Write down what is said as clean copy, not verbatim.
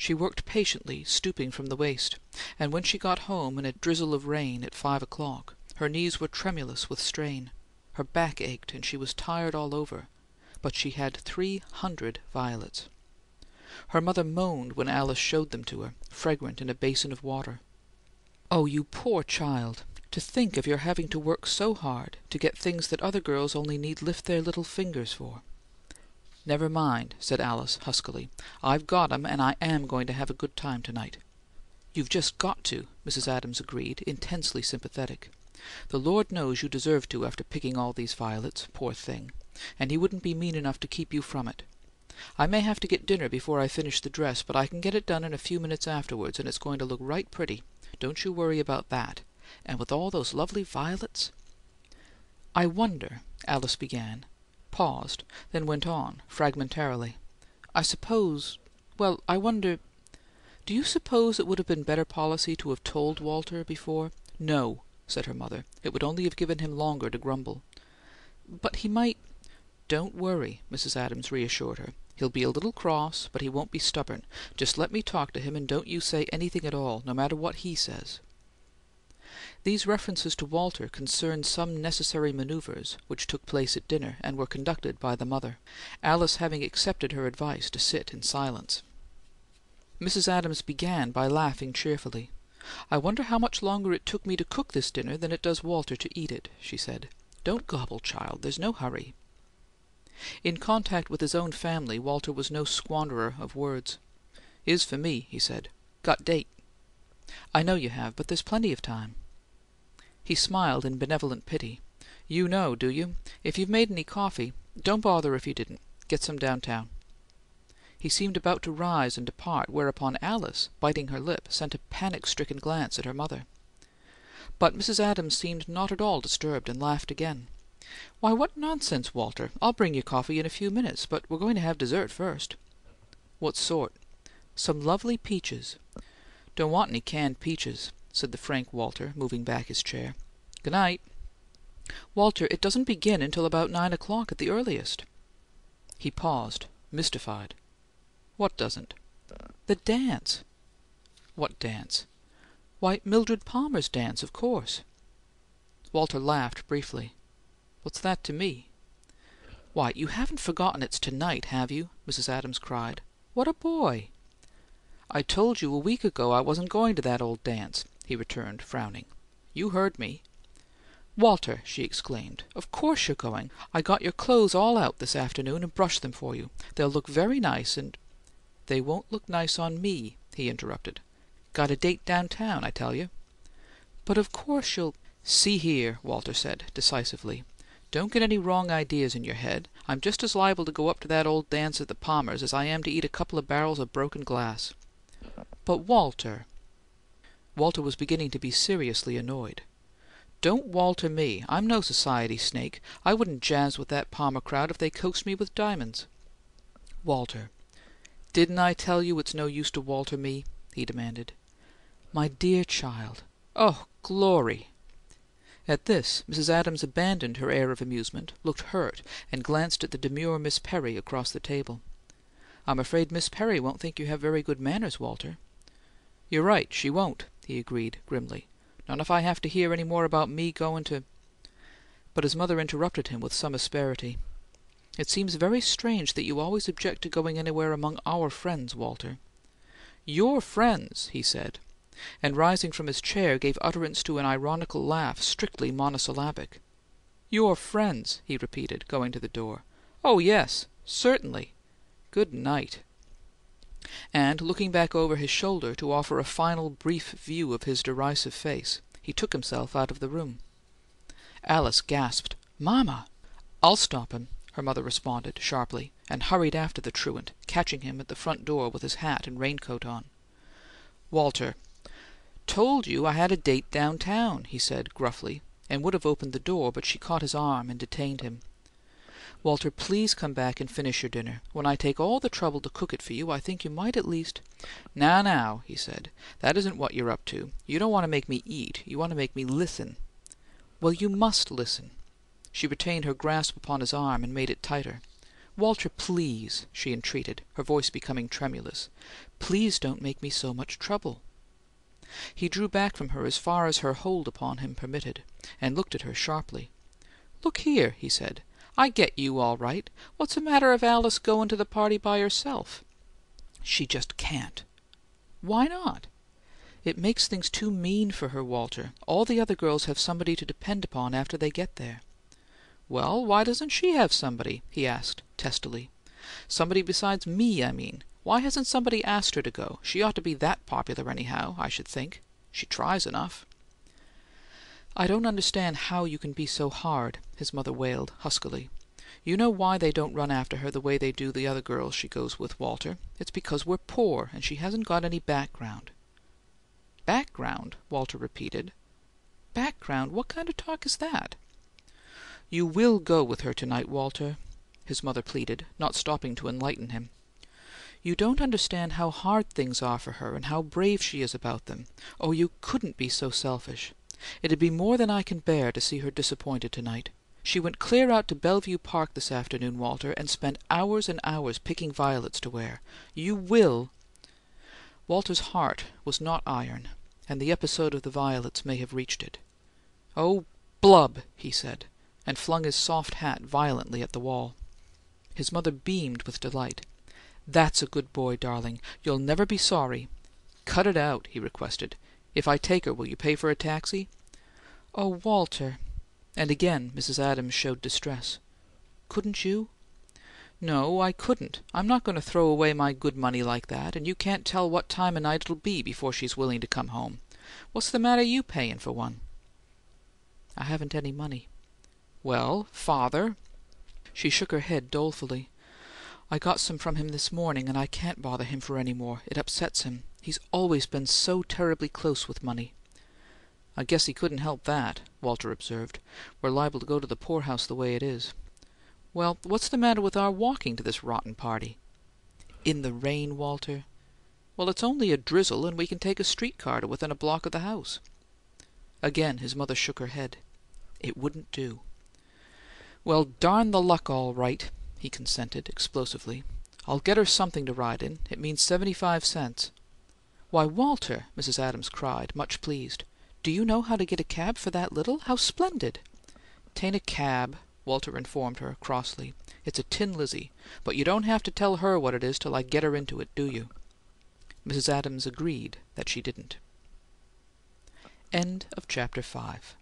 She worked patiently, stooping from the waist, and when she got home in a drizzle of rain at 5 o'clock, her knees were tremulous with strain, her back ached, and she was tired all over, but she had 300 violets. Her mother moaned when Alice showed them to her, fragrant in a basin of water. "Oh, you poor child! To think of your having to work so hard to get things that other girls only need lift their little fingers for!" "Never mind," said Alice, huskily. "I've got 'em, and I am going to have a good time to-night." "You've just got to," Mrs. Adams agreed, intensely sympathetic. "The Lord knows you deserve to after picking all these violets, poor thing, and He wouldn't be mean enough to keep you from it. I may have to get dinner before I finish the dress, but I can get it done in a few minutes afterwards, and it's going to look right pretty. Don't you worry about that. And with all those lovely violets—" "I wonder," Alice began, paused, then went on, fragmentarily. "I suppose—I wonder— do you suppose it would have been better policy to have told Walter before—" "No," said her mother. "It would only have given him longer to grumble." "But he might—" "Don't worry," Mrs. Adams reassured her. "He'll be a little cross, but he won't be stubborn. Just let me talk to him, and don't you say anything at all, no matter what he says." These references to Walter concerned some necessary manoeuvres which took place at dinner, and were conducted by the mother, Alice having accepted her advice to sit in silence. Mrs. Adams began by laughing cheerfully. "I wonder how much longer it took me to cook this dinner than it does Walter to eat it," she said. "Don't gobble, child. There's no hurry." In contact with his own family, Walter was no squanderer of words. "Is for me," he said. "Got date." "I know you have, but there's plenty of time." He smiled in benevolent pity. "You know, do you? If you've made any coffee, don't bother if you didn't. Get some downtown." He seemed about to rise and depart, whereupon Alice, biting her lip, sent a panic-stricken glance at her mother. But Mrs. Adams seemed not at all disturbed, and laughed again. "Why, what nonsense, Walter! I'll bring you coffee in a few minutes, but we're going to have dessert first." "What sort?" "Some lovely peaches." "Don't want any canned peaches," said the frank Walter, moving back his chair. "Good night." "Walter, it doesn't begin until about 9 o'clock at the earliest." He paused, mystified. "What doesn't?" "The dance." "What dance?" "Why, Mildred Palmer's dance, of course." Walter laughed briefly. "What's that to me?" "Why, you haven't forgotten it's to-night, have you?" Mrs. Adams cried. "What a boy!" "I told you a week ago I wasn't going to that old dance," he returned, frowning. "You heard me." "Walter!" she exclaimed. "Of course you're going! I got your clothes all out this afternoon and brushed them for you. They'll look very nice, and—" "They won't look nice on me," he interrupted. "Got a date downtown, I tell you." "But of course you'll—" "See here," Walter said, decisively. "Don't get any wrong ideas in your head. I'm just as liable to go up to that old dance at the Palmers' as I am to eat a couple of barrels of broken glass." "But, Walter—" Walter was beginning to be seriously annoyed. "Don't Walter me. I'm no society snake. I wouldn't jazz with that Palmer crowd if they coaxed me with diamonds." "Walter—" "Didn't I tell you it's no use to Walter me?" he demanded. "My dear child! Oh, glory!" At this, Mrs. Adams abandoned her air of amusement, looked hurt, and glanced at the demure Miss Perry across the table. "I'm afraid Miss Perry won't think you have very good manners, Walter." "You're right, she won't," he agreed, grimly. "Not if I have to hear any more about me going to—" But his mother interrupted him with some asperity. "It seems very strange that you always object to going anywhere among our friends, Walter." "Your friends!" he said, and rising from his chair gave utterance to an ironical laugh strictly monosyllabic. "Your friends," he repeated, going to the door. "Oh, yes, certainly. Good night." And, looking back over his shoulder to offer a final brief view of his derisive face, he took himself out of the room. Alice gasped. "Mama!" "I'll stop him," her mother responded, sharply, and hurried after the truant, catching him at the front door with his hat and raincoat on. "Walter!" "Told you I had a date downtown," he said, gruffly, and would have opened the door, but she caught his arm and detained him. "Walter, please come back and finish your dinner. When I take all the trouble to cook it for you, I think you might at least—" Now," he said. "That isn't what you're up to. You don't want to make me eat. You want to make me listen." "Well, you must listen." She retained her grasp upon his arm and made it tighter. "Walter, please," she entreated, her voice becoming tremulous. "Please don't make me so much trouble." He drew back from her as far as her hold upon him permitted, and looked at her sharply. "Look here," he said. "I get you, all right. What's the matter of Alice goin' to the party by herself?" "She just can't." "Why not?" "It makes things too mean for her, Walter. All the other girls have somebody to depend upon after they get there." "Well, why doesn't she have somebody?" he asked, testily. "Somebody besides me, I mean. Why hasn't somebody asked her to go? She ought to be that popular, anyhow, I should think. She tries enough." "I don't understand how you can be so hard," his mother wailed, huskily. "You know why they don't run after her the way they do the other girls she goes with, Walter. It's because we're poor, and she hasn't got any background." "Background?" Walter repeated. "Background? What kind of talk is that?" "You will go with her to-night, Walter," his mother pleaded, not stopping to enlighten him. "You don't understand how hard things are for her, and how brave she is about them. Oh, you couldn't be so selfish! It'd be more than I can bear to see her disappointed to-night. She went clear out to Bellevue Park this afternoon, Walter, and spent hours and hours picking violets to wear. You will—" Walter's heart was not iron, and the episode of the violets may have reached it. "Oh, blub!" he said, and flung his soft hat violently at the wall. His mother beamed with delight. "That's a good boy, darling. You'll never be sorry." "Cut it out," he requested. "If I take her, will you pay for a taxi?" "Oh, Walter!" And again Mrs. Adams showed distress. "Couldn't you?" "No, I couldn't. I'm not going to throw away my good money like that, and you can't tell what time o' night it'll be before she's willing to come home. What's the matter you payin' for one?" "I haven't any money." "Well, father—" She shook her head dolefully. "I got some from him this morning, and I can't bother him for any more. It upsets him. He's always been so terribly close with money." "I guess he couldn't help that," Walter observed. "We're liable to go to the poorhouse the way it is." "Well, what's the matter with our walking to this rotten party?" "In the rain, Walter." "Well, it's only a drizzle, and we can take a street car to within a block of the house." Again his mother shook her head. It wouldn't do. "Well, darn the luck, all right," he consented, explosively. "I'll get her something to ride in. It means 75 cents." "Why, Walter!" Mrs. Adams cried, much pleased. "Do you know how to get a cab for that little? How splendid!" "'Tain't a cab," Walter informed her, crossly. "It's a tin Lizzie. But you don't have to tell her what it is till I get her into it, do you?" Mrs. Adams agreed that she didn't. End of Chapter 5